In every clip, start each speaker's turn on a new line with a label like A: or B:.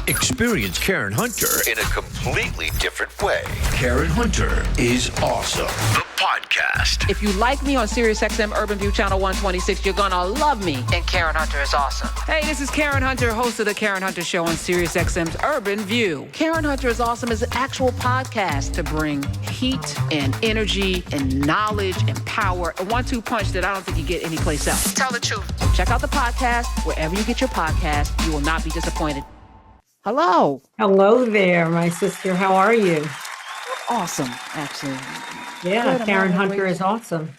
A: Experience Karen Hunter in a completely different way. Karen Hunter is awesome. The podcast.
B: If you like me on SiriusXM Urban View Channel 126, you're going to love me in Karen Hunter is Awesome. Hey, this is Karen Hunter, host of The Karen Hunter Show on SiriusXM's Urban View. Karen Hunter is Awesome is an actual podcast to bring heat and energy and knowledge and power. A 1-2 punch that I don't think you get anyplace else. Tell the truth. Check out the podcast wherever you get your podcast. You will not be disappointed. Hello.
C: Hello there, my sister. How are you?
B: Awesome, actually.
C: Yeah,
B: Good,
C: Karen Hunter is awesome.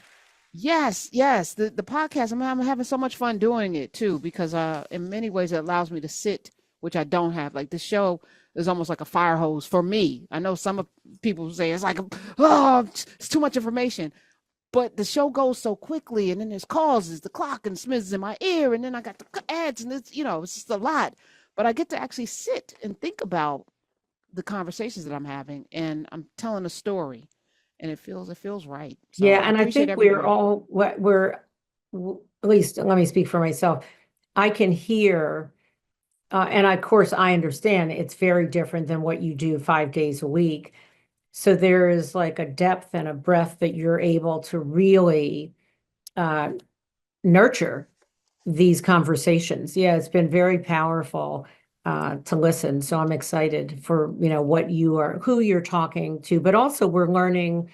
B: Yes. The podcast, I'm having so much fun doing it too, because in many ways it allows me to sit, which I don't have. Like this show is almost like a fire hose for me. I know some people say it's like, oh, it's too much information. But the show goes so quickly, and then there's calls, there's the clock, and Smith is in my ear, and then I got the ads, and it's just a lot. But I get to actually sit and think about the conversations that I'm having, and I'm telling a story, and it feels right. So
C: Yeah, and I think we're at least, let me speak for myself. I can hear, and of course I understand it's very different than what you do 5 days a week. So there is like a depth and a breadth that you're able to really nurture these conversations. Yeah, it's been very powerful to listen. So I'm excited for, who you're talking to, but also we're learning,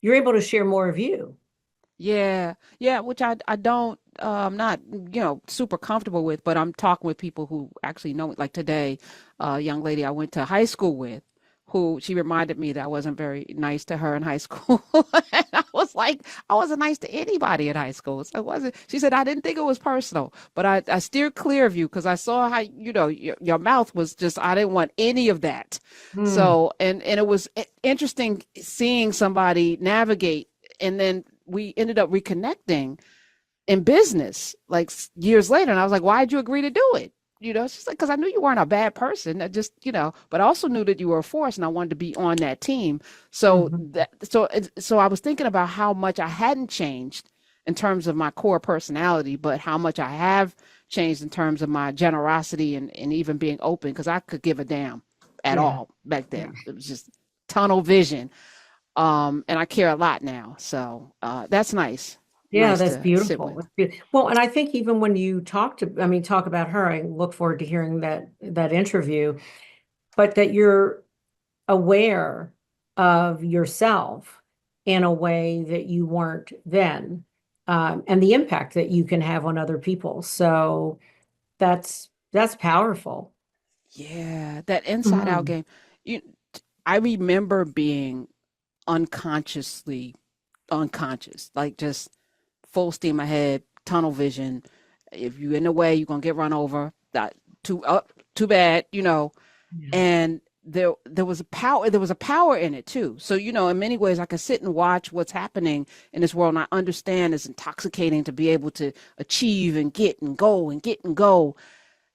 C: you're able to share more of you.
B: Yeah, which I don't, I'm not, super comfortable with, but I'm talking with people who actually know it. Like today, a young lady I went to high school with, who she reminded me that I wasn't very nice to her in high school. And I was like, I wasn't nice to anybody in high school. So it wasn't, she said, I didn't think it was personal, but I steered clear of you because I saw how, your mouth was just, I didn't want any of that. So, and it was interesting seeing somebody navigate, and then we ended up reconnecting in business like years later. And I was like, why'd you agree to do it? She's like, because I knew you weren't a bad person. I just, but I also knew that you were a force, and I wanted to be on that team. So so I was thinking about how much I hadn't changed in terms of my core personality, but how much I have changed in terms of my generosity and even being open, because I could give a damn at all back then. It was just tunnel vision. And I care a lot now. So that's nice.
C: Yeah,
B: Nice
C: that's
B: to sit
C: beautiful.
B: with.
C: That's beautiful. Well, and I think even when you talk about her, I look forward to hearing that interview, but that you're aware of yourself in a way that you weren't then, and the impact that you can have on other people. So that's powerful.
B: Yeah, that inside out game. You, I remember being unconsciously unconscious, like just full steam ahead, tunnel vision. If you're in the way, you're gonna get run over. That too bad,
C: Yeah.
B: And there was a power in it too. So, in many ways I can sit and watch what's happening in this world, and I understand it's intoxicating to be able to achieve and get and go and get and go,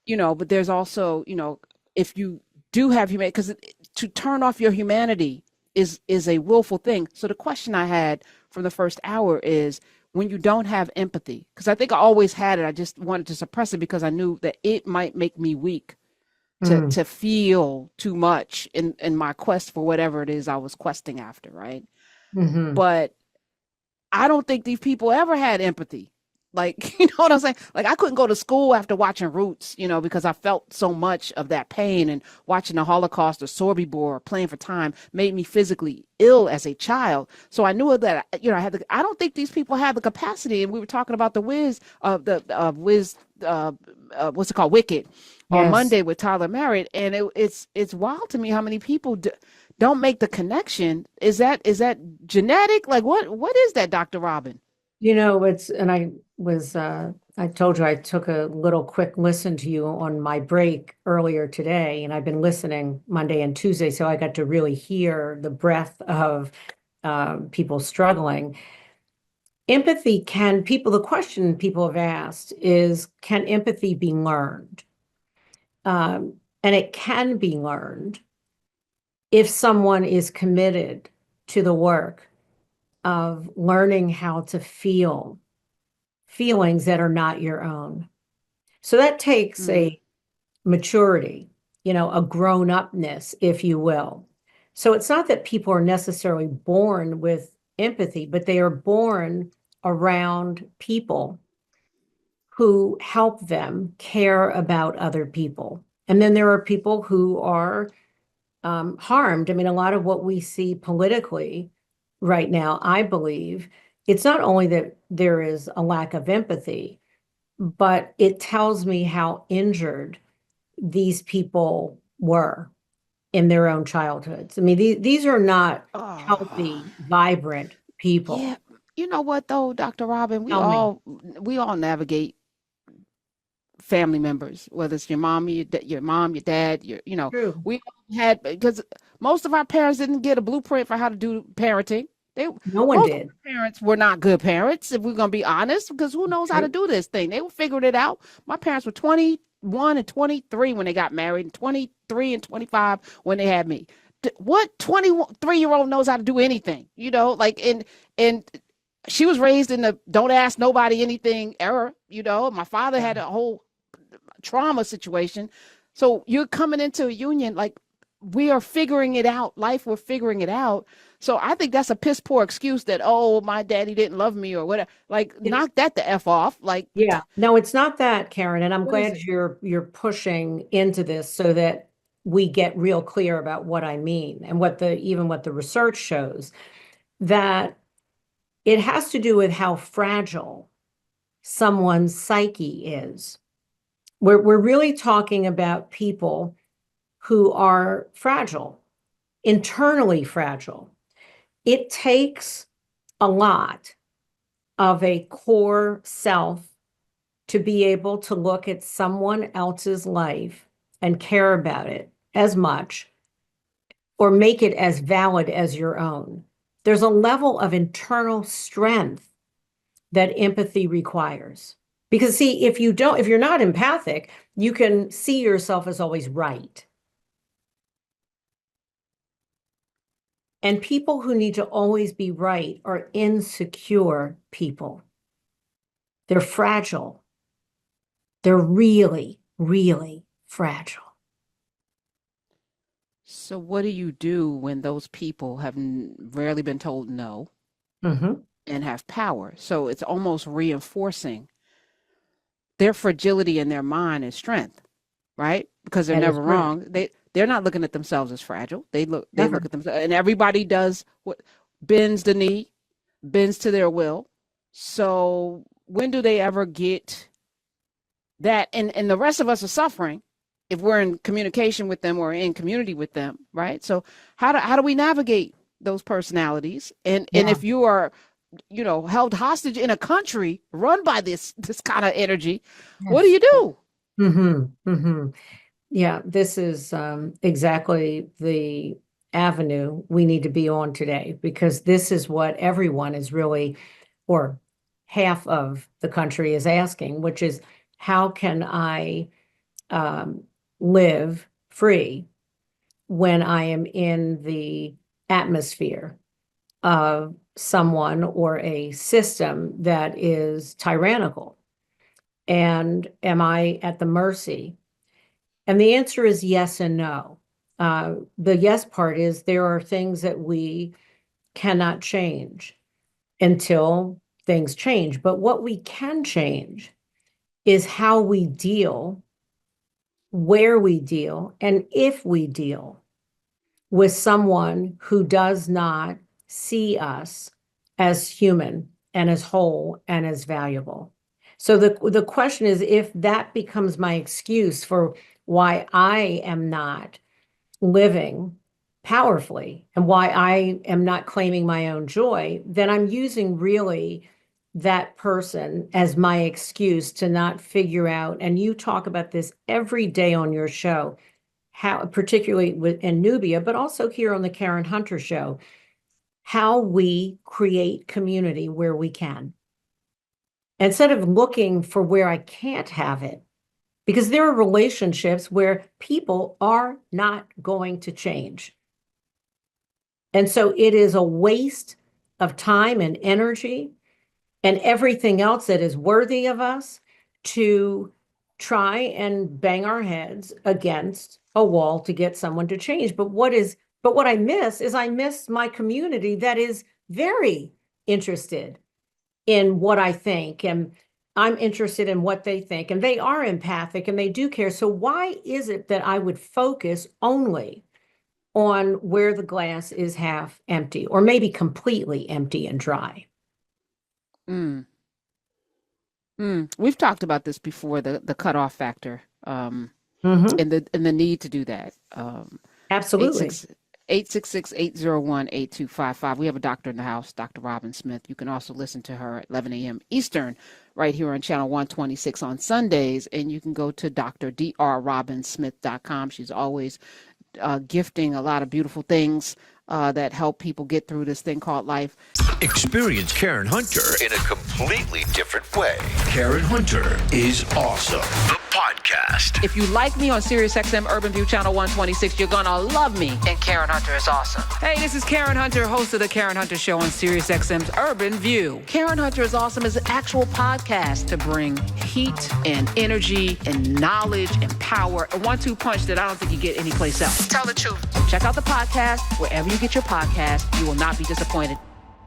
B: but there's also, if you do have humanity, because to turn off your humanity is a willful thing. So the question I had from the first hour is, when you don't have empathy, because I think I always had it, I just wanted to suppress it because I knew that it might make me weak to feel too much in my quest for whatever it is I was questing after, right? But I don't think these people ever had empathy. Like, you know what I'm saying? Like, I couldn't go to school after watching Roots, because I felt so much of that pain, and watching the Holocaust or Sobibor, Playing for Time, made me physically ill as a child. So I knew that, I don't think these people have the capacity. And we were talking about the what's it called? Wicked on Monday with Tyler Merritt. And it's wild to me how many people don't make the connection. Is that genetic? Like, what is that, Dr. Robin?
C: I told you I took a little quick listen to you on my break earlier today, and I've been listening Monday and Tuesday, so I got to really hear the breadth of people struggling. The question people have asked is, can empathy be learned? And it can be learned if someone is committed to the work of learning how to feel feelings that are not your own. So that takes a maturity, a grown-upness, if you will. So it's not that people are necessarily born with empathy, but they are born around people who help them care about other people. And then there are people who are harmed. I mean, a lot of what we see politically right now, I believe, it's not only that there is a lack of empathy, but it tells me how injured these people were in their own childhoods. I mean, these are not
B: Oh,
C: healthy, vibrant people.
B: yeah. You know what though, Dr. Robin, we
C: Tell me.
B: all we all navigate family members, whether it's your mom, your mom, your dad,
C: True.
B: we all had, because most of our parents didn't get a blueprint for how to do parenting. They
C: No one
B: Most of
C: did.
B: our parents were not good parents, if we're gonna be honest, because who knows how to
C: True.
B: do this thing? They were figuring it out. My parents were 21 and 23 when they got married, and 23 and 25 when they had me. What 23-year-old knows how to do anything? Like, and she was raised in the don't ask nobody anything era. My father
C: Yeah.
B: had a whole trauma situation. So you're coming into a union like we are figuring it out. Life, we're figuring it out. So I think that's a piss poor excuse that, oh, my daddy didn't love me or whatever. Like,
C: It,
B: knock that the F off. Like,
C: yeah. No, it's not that, Karen, and I'm
B: what is
C: glad
B: it?
C: you're pushing into this so that we get real clear about what I mean and what the research shows, that it has to do with how fragile someone's psyche is. We're really talking about people who are fragile, internally fragile. It takes a lot of a core self to be able to look at someone else's life and care about it as much or make it as valid as your own. There's a level of internal strength that empathy requires. Because see, if you're not empathic, you can see yourself as always right. And people who need to always be right are insecure people. They're fragile. They're really, really fragile.
B: So what do you do when those people have rarely been told no
C: Mm-hmm.
B: and have power? So it's almost reinforcing their fragility in their mind and strength, right? Because they're
C: That is
B: never
C: correct.
B: wrong. They're not looking at themselves as fragile. They look
C: Never.
B: at themselves, and everybody does what bends the knee, bends to their will. So when do they ever get that? And the rest of us are suffering if we're in communication with them or in community with them, right? So how do we navigate those personalities? And
C: Yeah.
B: if you are, held hostage in a country run by this kind of energy, what do
C: Yes.
B: you do?
C: Mm-hmm. Mm-hmm. Yeah, this is exactly the avenue we need to be on today, because this is what everyone is really, or half of the country is asking, which is how can I um, live free when I am in the atmosphere of someone or a system that is tyrannical? And am I at the mercy? And the answer is yes and no. The yes part is there are things that we cannot change until things change. But what we can change is how we deal, where we deal, and if we deal with someone who does not see us as human and as whole and as valuable. So the question is, if that becomes my excuse for why I am not living powerfully and why I am not claiming my own joy, then I'm using really that person as my excuse to not figure out. And you talk about this every day on your show, how, particularly in Nubia, but also here on the Karen Hunter show, how we create community where we can. Instead of looking for where I can't have it, because there are relationships where people are not going to change. And so it is a waste of time and energy and everything else that is worthy of us to try and bang our heads against a wall to get someone to change. But what I miss my community that is very interested in what I think, and I'm interested in what they think, and they are empathic and they do care. So why is it that I would focus only on where the glass is half empty or maybe completely empty and dry?
B: We've talked about this before, the cutoff factor, and the need to do that.
C: Absolutely.
B: 866-801-8255. We have a doctor in the house, Dr. Robin Smith. You can also listen to her at 11 a.m. Eastern right here on channel 126 on Sundays. And you can go to drrobinsmith.com. She's always gifting a lot of beautiful things that help people get through this thing called life.
A: Experience Karen Hunter in a completely different way. Karen Hunter is awesome. The podcast.
B: If you like me on SiriusXM Urban View Channel 126, you're gonna love me. And Karen Hunter is awesome. Hey, this is Karen Hunter, host of the Karen Hunter Show on SiriusXM's Urban View. Karen Hunter is awesome is an actual podcast to bring heat and energy and knowledge and power, a 1-2 punch that I don't think you get anyplace else. Tell the truth. Check out the podcast wherever you get your podcast. You will not be disappointed.